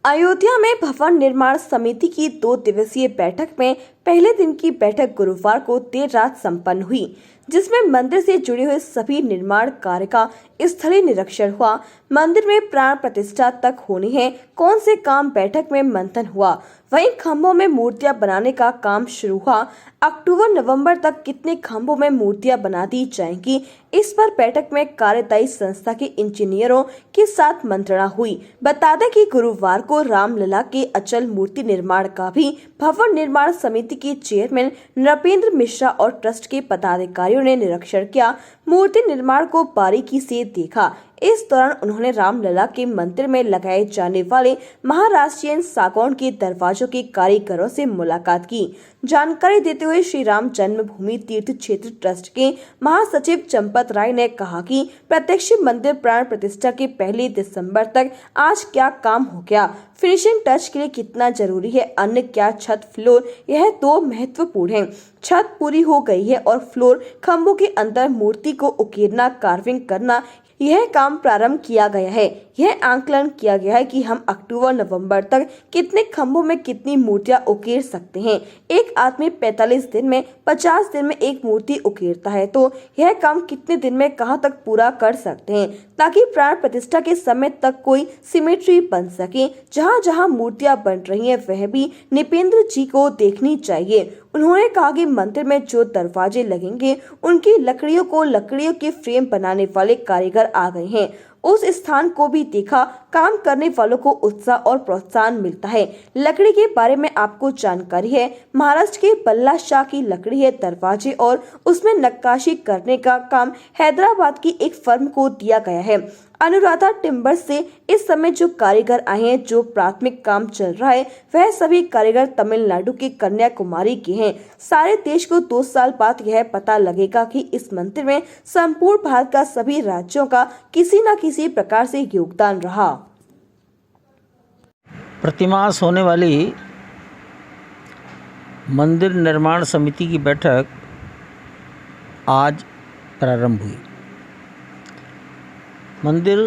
अयोध्या में भवन निर्माण समिति की 2 दिवसीय बैठक में पहले दिन की बैठक गुरुवार को देर रात संपन्न हुई, जिसमें मंदिर से जुड़े हुए सभी निर्माण कार्य का स्थलीय निरीक्षण हुआ। मंदिर में प्राण प्रतिष्ठा तक होनी है, कौन से काम बैठक में मंथन हुआ। वहीं खंभों में मूर्तियां बनाने का काम शुरू हुआ। अक्टूबर-नवंबर तक कितने खंभों में मूर्तियां बना दी जाएंगी, इस पर बैठक में कार्यदायी संस्था के इंजीनियरों के साथ मंत्रणा हुई। बता दें कि गुरुवार को रामलला के अचल मूर्ति निर्माण का भी भवन निर्माण समिति के चेयरमैन नृपेंद्र मिश्रा और ट्रस्ट के पदाधिकारियों ने निरीक्षण किया। मूर्ति निर्माण को बारीकी से देखा। इस दौरान उन्होंने रामलला के मंदिर में लगाए जाने वाले महाराष्ट्रीयन सागौन के दरवाजों के कारीगरों से मुलाकात की। जानकारी देते हुए श्री राम जन्मभूमि तीर्थ क्षेत्र ट्रस्ट के महासचिव चंपत राय ने कहा कि प्रत्यक्ष मंदिर प्राण प्रतिष्ठा के 1 दिसंबर तक आज क्या काम हो गया, फिनिशिंग टच के लिए कितना जरूरी है, अन्य क्या छत फ्लोर, यह 2 महत्वपूर्ण है। छत पूरी हो गई है और फ्लोर खंभों के अंदर मूर्ति को उकेरना, कार्विंग करना, यह काम प्रारंभ किया गया है। यह आंकलन किया गया है कि हम अक्टूबर-नवंबर तक कितने खंभों में कितनी मूर्तियां उकेर सकते हैं। एक आदमी 45 दिन में, 50 दिन में एक मूर्ति उकेरता है, तो यह काम कितने दिन में कहां तक पूरा कर सकते हैं, ताकि प्राण प्रतिष्ठा के समय तक कोई सिमेट्री बन सके। जहां जहां मूर्तियां बन रही हैं, वह भी नृपेंद्र जी को देखनी चाहिए। उन्होंने कहा कि मंदिर में जो दरवाजे लगेंगे, उनकी लकड़ियों के फ्रेम बनाने वाले कारीगर आ गए हैं। उस स्थान को भी देखा। काम करने वालों को उत्साह और प्रोत्साहन मिलता है। लकड़ी के बारे में आपको जानकारी है, महाराष्ट्र के बल्ला शाह की लकड़ी है। दरवाजे और उसमें नक्काशी करने का काम हैदराबाद की एक फर्म को दिया गया है। अनुराधा टिम्बर से इस समय जो कारीगर आए हैं, जो प्राथमिक काम चल रहा है, वह सभी कारीगर तमिलनाडु के कन्याकुमारी के हैं। सारे देश को 2 साल बाद यह पता लगेगा कि इस मंदिर में संपूर्ण भारत का सभी राज्यों का किसी न किसी प्रकार से योगदान रहा। प्रतिमास होने वाली मंदिर निर्माण समिति की बैठक आज प्रारंभ हुई। मंदिर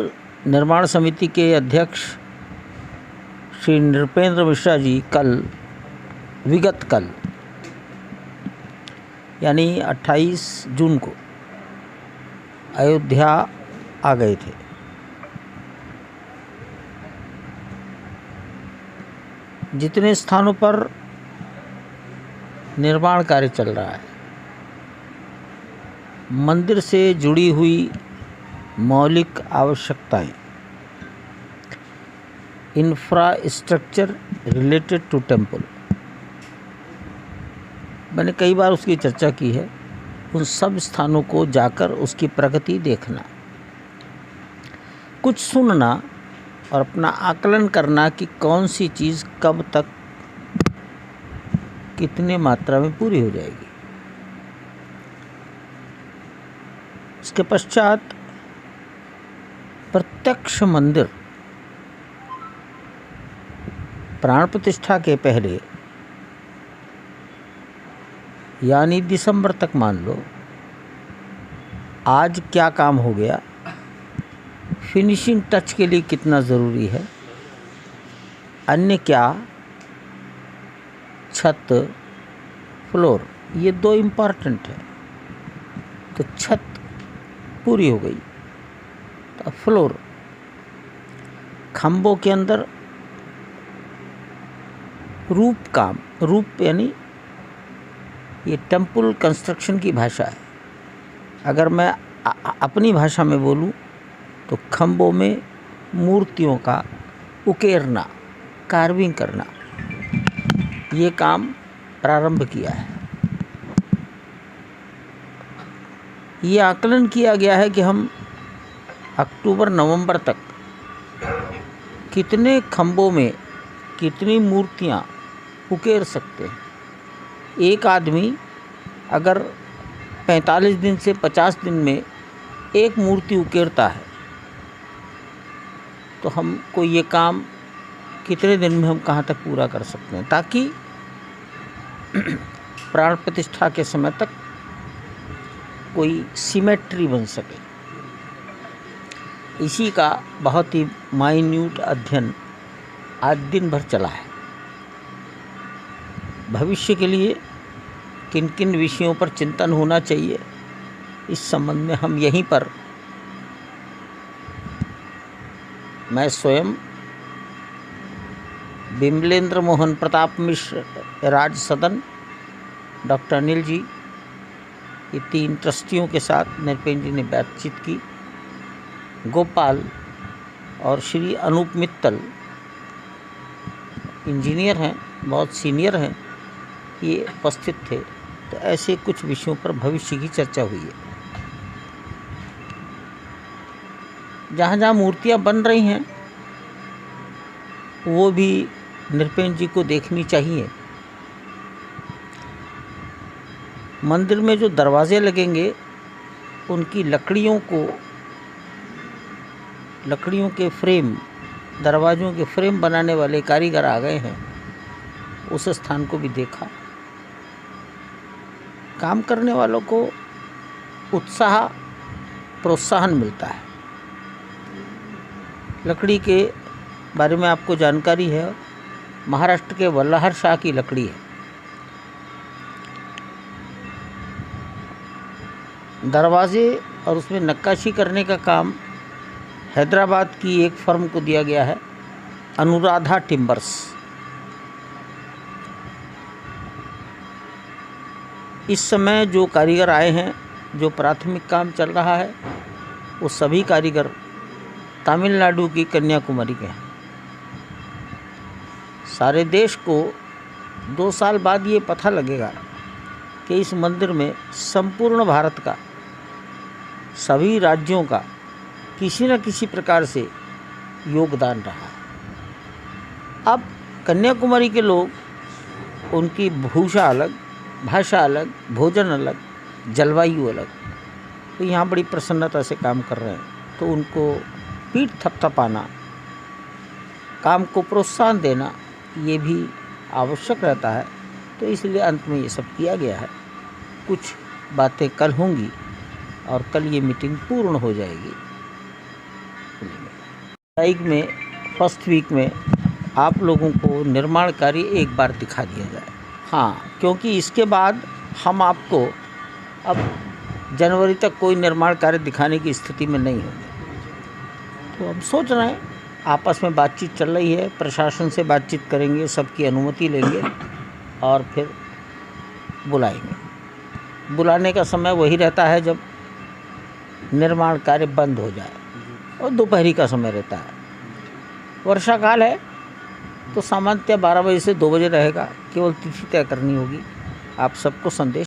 निर्माण समिति के अध्यक्ष श्री नृपेंद्र मिश्रा जी विगत कल यानी 28 जून को अयोध्या आ गए थे। जितने स्थानों पर निर्माण कार्य चल रहा है, मंदिर से जुड़ी हुई मौलिक आवश्यकताएं, इंफ्रास्ट्रक्चर रिलेटेड टू टेम्पल, मैंने कई बार उसकी चर्चा की है। उन सब स्थानों को जाकर उसकी प्रगति देखना, कुछ सुनना और अपना आकलन करना कि कौन सी चीज़ कब तक कितने मात्रा में पूरी हो जाएगी। इसके पश्चात प्रत्यक्ष मंदिर प्राण प्रतिष्ठा के पहले यानी दिसंबर तक मान लो, आज क्या काम हो गया, फिनिशिंग टच के लिए कितना ज़रूरी है, अन्य क्या छत फ्लोर, ये 2 इम्पॉर्टेंट है। तो छत पूरी हो गई, तो फ्लोर खंभों के अंदर रूप यानी ये टेम्पल कंस्ट्रक्शन की भाषा है। अगर मैं अपनी भाषा में बोलूं तो खंभों में मूर्तियों का उकेरना, कार्विंग करना, ये काम प्रारंभ किया है। ये आकलन किया गया है कि हम अक्टूबर-नवंबर तक कितने खंभों में कितनी मूर्तियां उकेर सकते हैं। एक आदमी अगर 45 दिन से 50 दिन में एक मूर्ति उकेरता है, तो हमको ये काम कितने दिन में हम कहाँ तक पूरा कर सकते हैं, ताकि प्राण प्रतिष्ठा के समय तक कोई सिमेट्री बन सके। इसी का बहुत ही माइन्यूट अध्ययन आज दिन भर चला है। भविष्य के लिए किन किन विषयों पर चिंतन होना चाहिए, इस संबंध में हम यहीं पर मैं स्वयं, बिमलेंद्र मोहन प्रताप मिश्र, राज सदन, डॉक्टर अनिल जी, ये 3 ट्रस्टियों के साथ नृपेंद्र जी ने बातचीत की। गोपाल और श्री अनूप मित्तल इंजीनियर हैं, बहुत सीनियर हैं, ये उपस्थित थे। तो ऐसे कुछ विषयों पर भविष्य की चर्चा हुई है। जहाँ जहाँ मूर्तियाँ बन रही हैं वो भी नृपेंद्र जी को देखनी चाहिए। मंदिर में जो दरवाजे लगेंगे उनकी लकड़ियों के फ्रेम, दरवाज़ों के फ्रेम बनाने वाले कारीगर आ गए हैं। उस स्थान को भी देखा। काम करने वालों को उत्साह, प्रोत्साहन मिलता है। लकड़ी के बारे में आपको जानकारी है, महाराष्ट्र के वल्लहर शाह की लकड़ी है। दरवाजे और उसमें नक्काशी करने का काम हैदराबाद की एक फर्म को दिया गया है, अनुराधा टिम्बर्स। इस समय जो कारीगर आए हैं, जो प्राथमिक काम चल रहा है, वो सभी कारीगर तमिलनाडु की कन्याकुमारी के हैं। सारे देश को 2 साल बाद ये पता लगेगा कि इस मंदिर में संपूर्ण भारत का, सभी राज्यों का किसी न किसी प्रकार से योगदान रहा। अब कन्याकुमारी के लोग, उनकी भूषा अलग, भाषा अलग, भोजन अलग, जलवायु अलग, तो यहाँ बड़ी प्रसन्नता से काम कर रहे हैं। तो उनको पीठ थपथपाना, काम को प्रोत्साहन देना, ये भी आवश्यक रहता है। तो इसलिए अंत में ये सब किया गया है। कुछ बातें कल होंगी और कल ये मीटिंग पूर्ण हो जाएगी। जुलाई में फर्स्ट वीक में आप लोगों को निर्माण कार्य एक बार दिखा दिया जाए। हाँ, क्योंकि इसके बाद हम आपको अब जनवरी तक कोई निर्माण कार्य दिखाने की स्थिति में नहीं होंगे। तो हम सोच रहे हैं, आपस में बातचीत चल रही है, प्रशासन से बातचीत करेंगे, सबकी अनुमति लेंगे और फिर बुलाएंगे। बुलाने का समय वही रहता है जब निर्माण कार्य बंद हो जाए, और दोपहरी का समय रहता है। वर्षा काल है तो सामान्यतः 12 बजे से 2 बजे रहेगा। केवल तिथि तय करनी होगी। आप सबको संदेश